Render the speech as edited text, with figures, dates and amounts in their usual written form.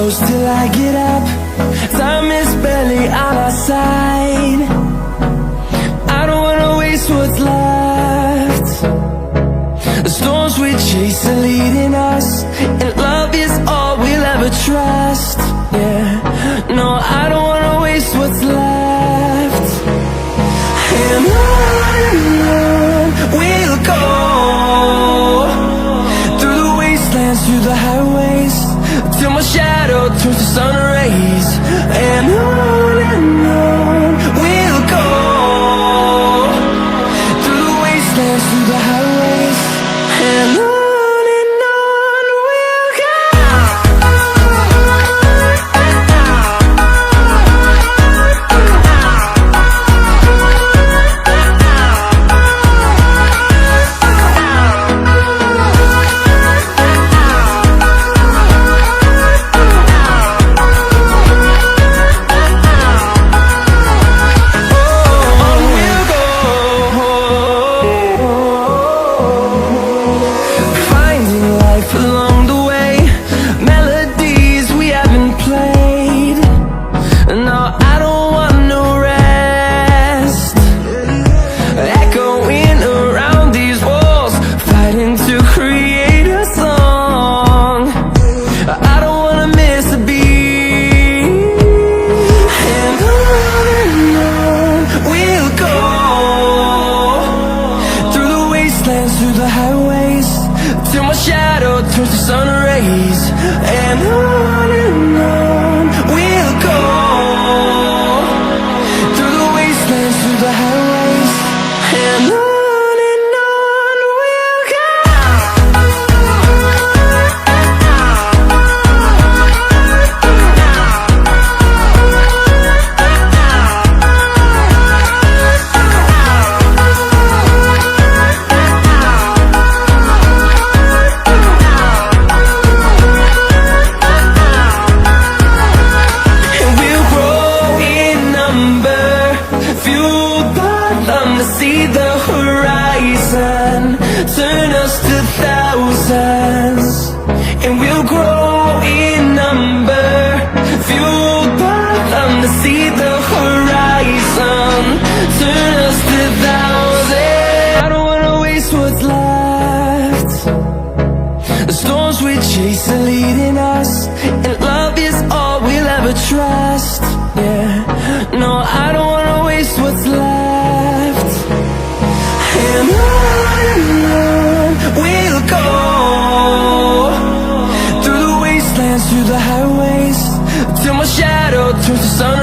close till I get up. Time is barely on our side. I don't wanna waste what's left. The storms we chase are leading us, and love is all we'll ever trust. Yeah, no, I don't wanna waste what's left. And on we'll go, through the wastelands, through the highways, till my shadow turns to sun rays. And on we'll go, through the wastelands, through the highways, and on we'll go. Along the way, melodies we haven't played. No, I don't want no rest. Echoing around these walls, fighting to create a song. I don't wanna miss a beat. And on we'll go, through the wastelands, through the highways, till my shadow turns to sun rays. And on we'll go, through the wastelands, through the highways, and on we'll go. See the horizon, turn us to thousands, and we'll grow in number, fueled by them. To see the horizon, turn us to thousands. I don't wanna waste what's left. The storms we chase are leading us, and love is all we'll ever trust. Yeah, no, I don't wanna waste what's left. And on we'll go, through the wastelands, through the highways, till my shadow turns to sun